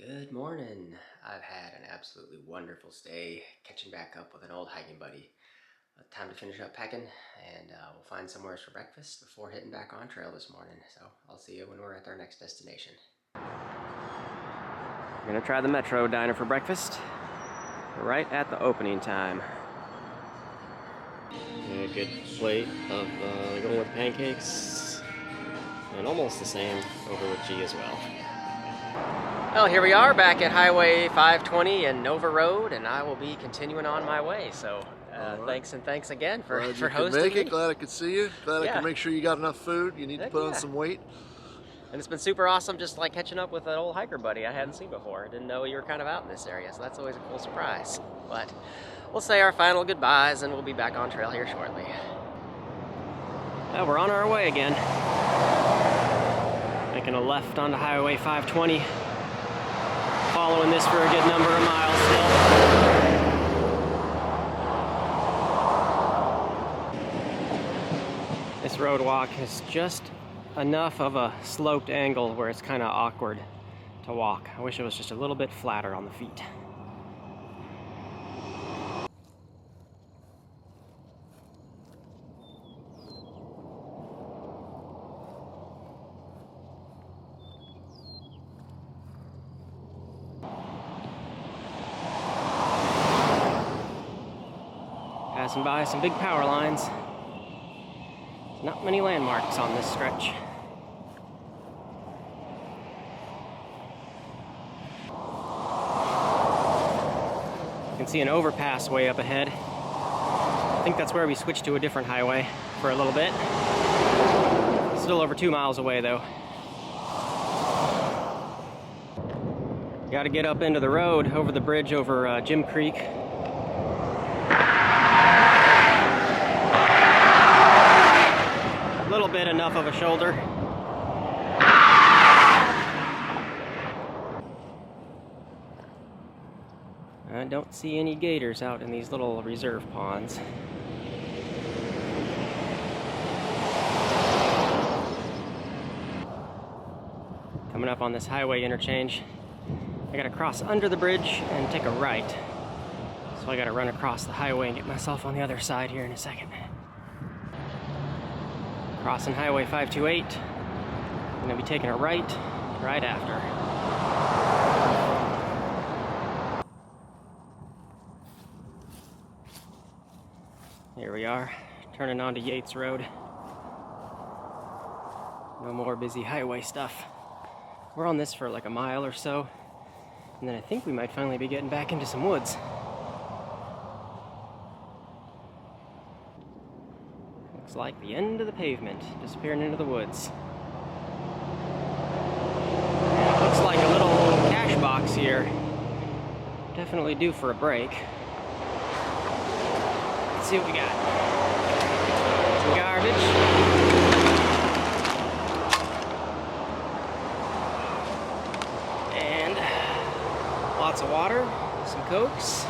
Good morning. I've had an absolutely wonderful stay, catching back up with an old hiking buddy. Time to finish up packing, and we'll find somewhere for breakfast before hitting back on trail this morning. So I'll see you when we're at our next destination. I'm gonna try the Metro Diner for breakfast, right at the opening time. A good plate of going with pancakes, and almost the same over with G as well. Well, here we are back at Highway 520 and Nova Road, and I will be continuing on my way. So right. Thanks again for hosting make it. me. Glad I could see you. Glad I could make sure you got enough food. You need to put on some weight. And it's been super awesome just like catching up with an old hiker buddy I hadn't seen before. I didn't know you were kind of out in this area, so that's always a cool surprise. But we'll say our final goodbyes and we'll be back on trail here shortly. Well, we're on our way again. Making a left onto Highway 520. Following this for a good number of miles still. This road walk is just enough of a sloped angle where it's kind of awkward to walk. I wish it was just a little bit flatter on the feet. Passing by some big power lines. Not many landmarks on this stretch. You can see an overpass way up ahead. I think that's where we switched to a different highway for a little bit. Still over 2 miles away though. Got to get up into the road over the bridge over Jim Creek. A little bit enough of a shoulder. I don't see any gators out in these little reserve ponds. Coming up on this highway interchange, I gotta cross under the bridge and take a right. So I gotta run across the highway and get myself on the other side here in a second. Crossing Highway 528. I'm gonna be taking a right after. Here we are, turning onto Yates Road. No more busy highway stuff. We're on this for like a mile or so, and then I think we might finally be getting back into some woods. Looks like the end of the pavement, disappearing into the woods. And it looks like a little cash box here. Definitely due for a break. Let's see what we got. Some garbage. And lots of water, some Cokes.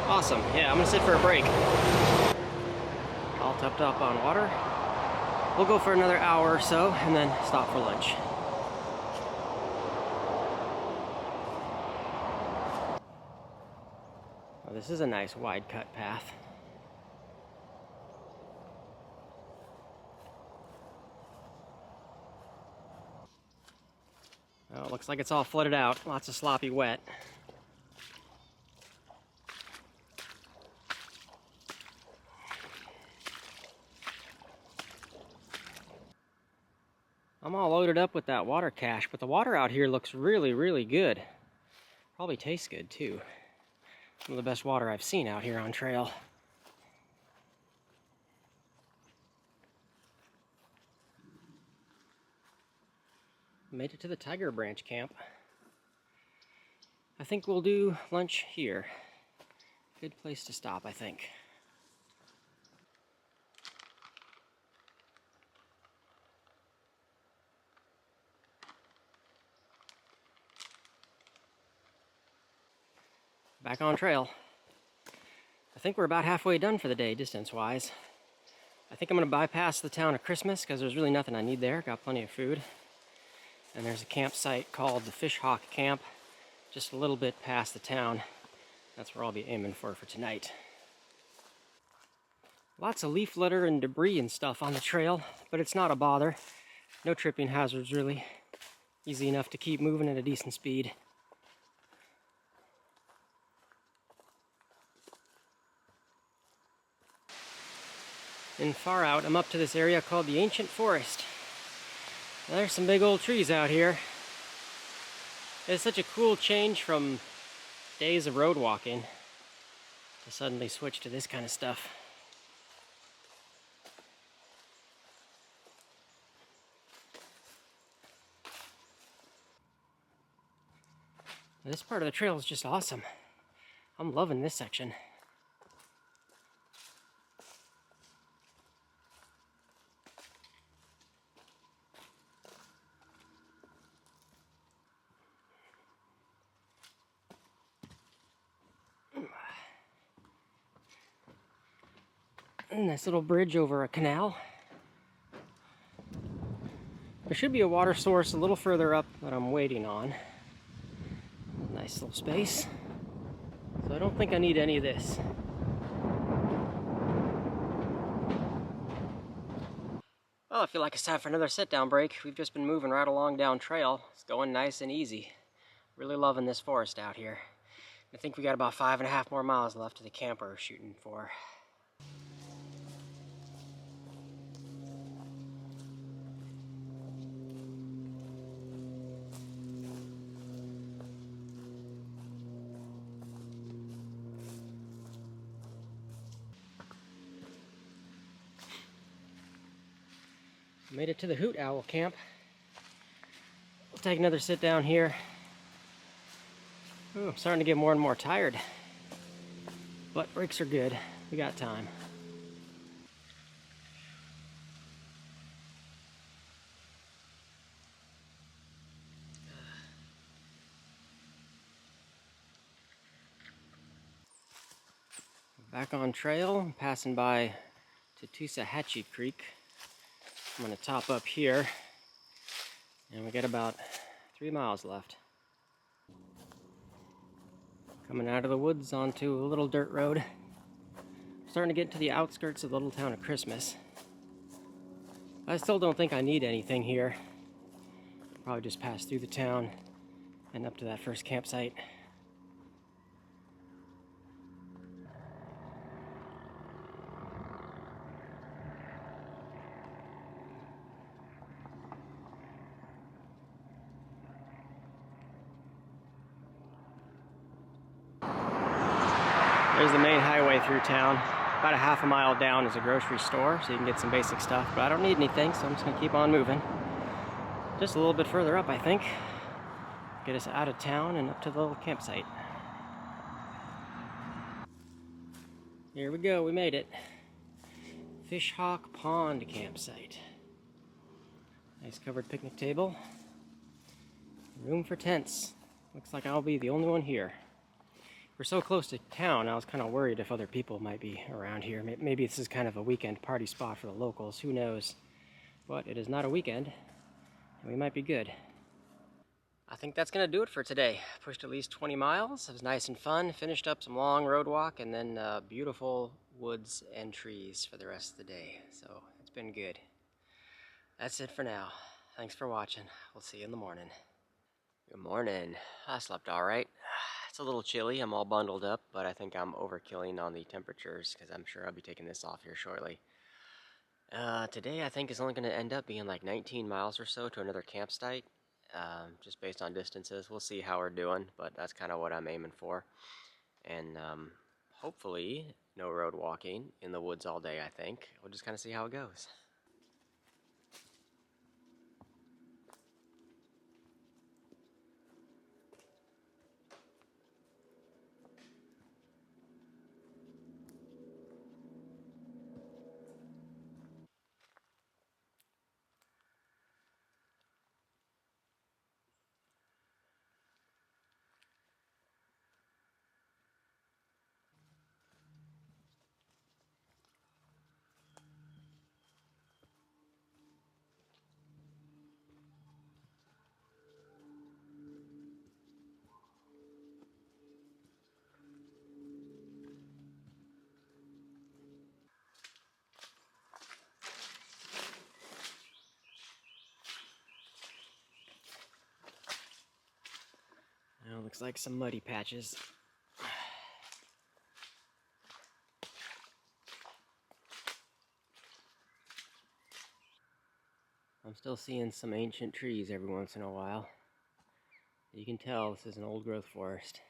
Awesome, yeah, I'm gonna sit for a break. All topped up on water. We'll go for another hour or so and then stop for lunch. Oh, this is a nice wide cut path. Oh, it looks like it's all flooded out. Lots of sloppy wet. I'm all loaded up with that water cache, but the water out here looks really, really good. Probably tastes good too. Some of the best water I've seen out here on trail. Made it to the Tiger Branch camp. I think we'll do lunch here. Good place to stop, I think. Back on trail. I think we're about halfway done for the day, distance-wise. I think I'm going to bypass the town of Christmas because there's really nothing I need there. Got plenty of food. And there's a campsite called the Fishhawk camp just a little bit past the town. That's where I'll be aiming for tonight. Lots of leaf litter and debris and stuff on the trail, but it's not a bother. No tripping hazards, really. Easy enough to keep moving at a decent speed. And far out, I'm up to this area called the Ancient Forest. Now, there's some big old trees out here. It's such a cool change from days of road walking to suddenly switch to this kind of stuff. This part of the trail is just awesome. I'm loving this section. Nice little bridge over a canal. There should be a water source a little further up that I'm waiting on. Nice little space. So I don't think I need any of this. Well, I feel like it's time for another sit-down break. We've just been moving right along down trail. It's going nice and easy. Really loving this forest out here. I think we got about 5.5 more miles left to the camp we're shooting for. Made it to the Hoot Owl camp. We'll take another sit down here. Ooh, I'm starting to get more and more tired. But breaks are good. We got time. Back on trail, passing by Hatchie Creek. I'm going to top up here, and we got about 3 miles left. Coming out of the woods onto a little dirt road. Starting to get to the outskirts of the little town of Christmas. I still don't think I need anything here. Probably just pass through the town and up to that first campsite. There's the main highway through town. About a half a mile down is a grocery store, so you can get some basic stuff, but I don't need anything, so I'm just gonna keep on moving. Just a little bit further up, I think. Get us out of town and up to the little campsite. Here we go, we made it. Fishhawk Pond campsite. Nice covered picnic table. Room for tents. Looks like I'll be the only one here. We're so close to town, I was kind of worried if other people might be around here. Maybe this is kind of a weekend party spot for the locals, who knows. But it is not a weekend, and we might be good. I think that's going to do it for today. Pushed at least 20 miles. It was nice and fun. Finished up some long road walk, and then beautiful woods and trees for the rest of the day. So it's been good. That's it for now. Thanks for watching. We'll see you in the morning. Good morning. I slept all right. It's a little chilly. I'm all bundled up, but I think I'm overkilling on the temperatures because I'm sure I'll be taking this off here shortly. Today I think is only going to end up being like 19 miles or so to another campsite, just based on distances. We'll see how we're doing, but that's kind of what I'm aiming for. And hopefully no road walking in the woods all day, I think. We'll just kind of see how it goes. looks like some muddy patches. I'm still seeing some ancient trees every once in a while. You can tell this is an old growth forest.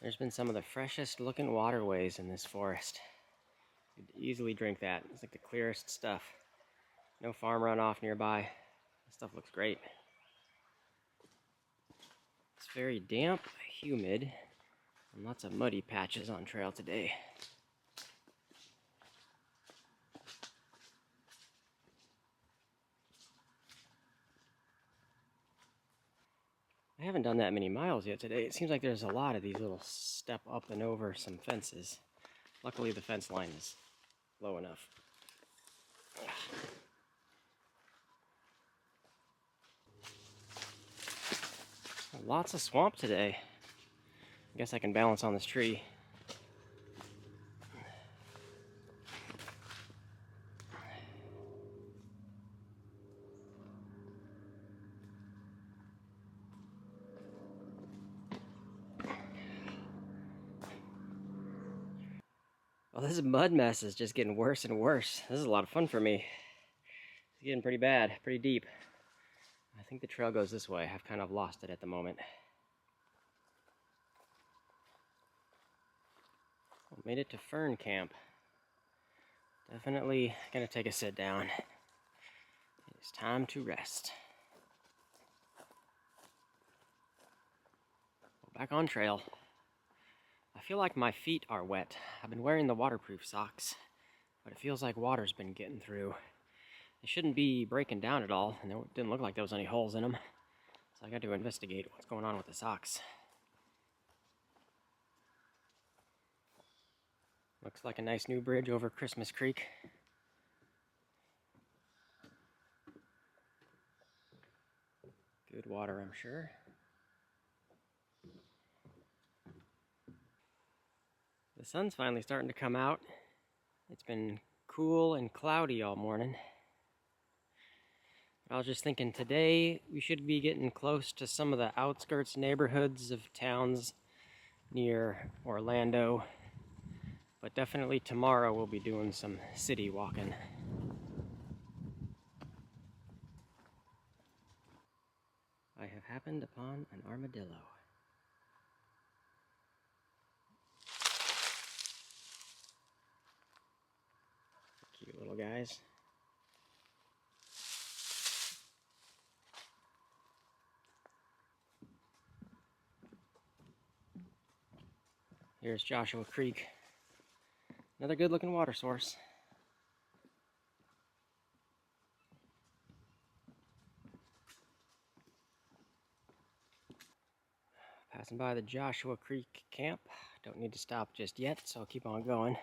There's been some of the freshest looking waterways in this forest. You could easily drink that. It's like the clearest stuff. No farm runoff nearby. This stuff looks great. It's very damp, humid, and lots of muddy patches on trail today. I haven't done that many miles yet today. It seems like there's a lot of these little step up and over some fences. Luckily the fence line is low enough. Lots of swamp today. I guess I can balance on this tree. Well, this mud mess is just getting worse and worse. This is a lot of fun for me. It's getting pretty bad, pretty deep. I think the trail goes this way. I've kind of lost it at the moment. Well, made it to Fern Camp. Definitely gonna take a sit down. It's time to rest. Back on trail. I feel like my feet are wet. I've been wearing the waterproof socks, but it feels like water's been getting through. They shouldn't be breaking down at all, and it didn't look like there was any holes in them. So I got to investigate what's going on with the socks. Looks like a nice new bridge over Christmas Creek. Good water, I'm sure. The sun's finally starting to come out. It's been cool and cloudy all morning. I was just thinking today we should be getting close to some of the outskirts neighborhoods of towns near Orlando. But definitely tomorrow we'll be doing some city walking. I have happened upon an armadillo. Cute little guys. Here's Joshua Creek. Another good looking water source. Passing by the Joshua Creek camp. Don't need to stop just yet, so I'll keep on going.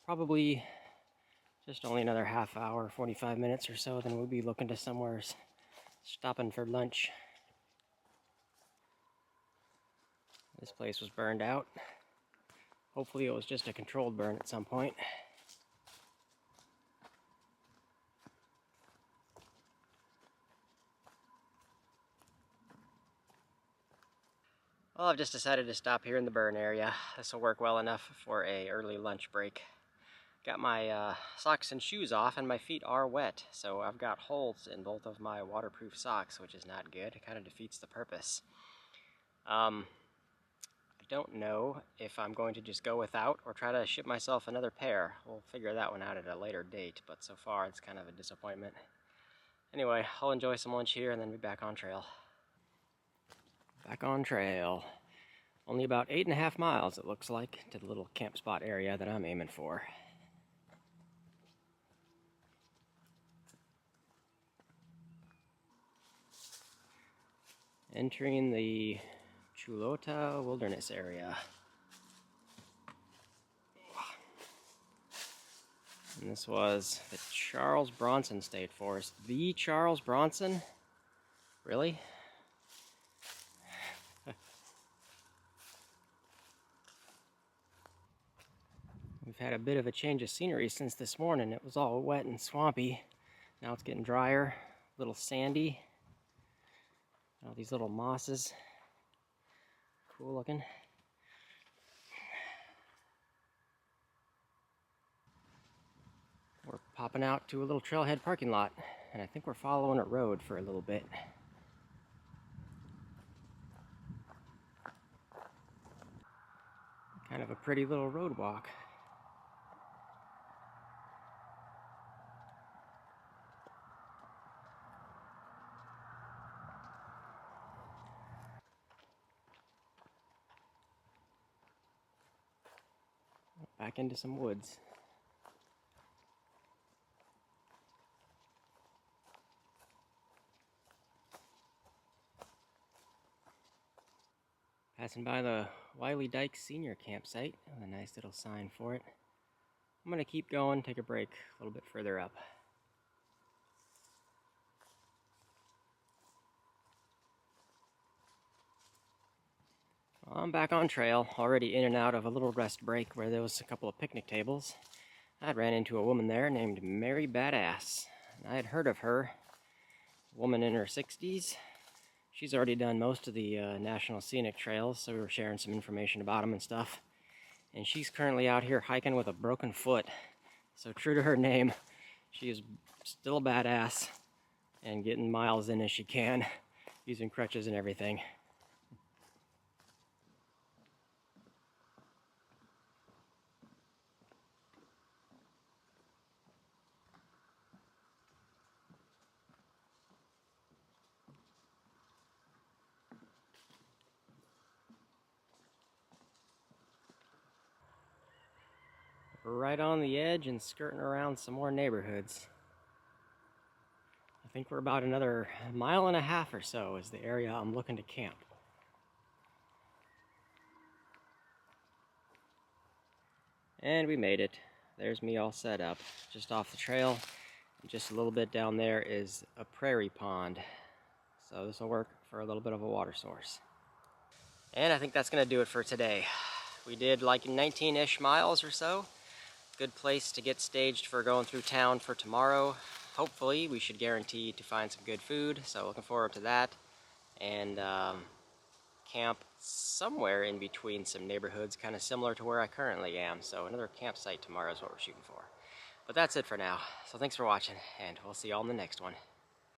Probably just only another half hour, 45 minutes or so, then we'll be looking to somewhere stopping for lunch. This place was burned out. Hopefully it was just a controlled burn at some point. Well, I've just decided to stop here in the burn area. This will work well enough for an early lunch break. Got my socks and shoes off and my feet are wet, so I've got holes in both of my waterproof socks, which is not good. It kind of defeats the purpose. I don't know if I'm going to just go without or try to ship myself another pair. We'll figure that one out at a later date, but so far it's kind of a disappointment. Anyway, I'll enjoy some lunch here and then be back on trail. Back on trail. Only about 8.5 miles, it looks like, to the little camp spot area that I'm aiming for. Entering the Chuluota Wilderness area. And this was the Charles Bronson State Forest. The Charles Bronson? Really? We've had a bit of a change of scenery since this morning. It was all wet and swampy. Now it's getting drier, a little sandy. All these little mosses. Cool looking. We're popping out to a little trailhead parking lot, and I think we're following a road for a little bit. Kind of a pretty little road walk. Back into some woods. Passing by the Wiley Dyke Senior Campsite with a nice little sign for it. I'm going to keep going, take a break a little bit further up. Well, I'm back on trail, already in and out of a little rest break where there was a couple of picnic tables. I ran into a woman there named Mary Badass. I had heard of her, a woman in her 60s. She's already done most of the National Scenic Trails, so we were sharing some information about them and stuff. And she's currently out here hiking with a broken foot. So true to her name, she is still a badass and getting miles in as she can, using crutches and everything. We're right on the edge and skirting around some more neighborhoods. I think we're about another mile and a half or so is the area I'm looking to camp. And we made it. There's me all set up, just off the trail. And just a little bit down there is a prairie pond. So this will work for a little bit of a water source. And I think that's gonna do it for today. We did like 19-ish miles or so. Good place to get staged for going through town for tomorrow. Hopefully we should guarantee to find some good food, so looking forward to that. And camp somewhere in between some neighborhoods, kind of similar to where I currently am. So another campsite tomorrow is what we're shooting for. But that's it for now. So thanks for watching, and we'll see y'all in the next one.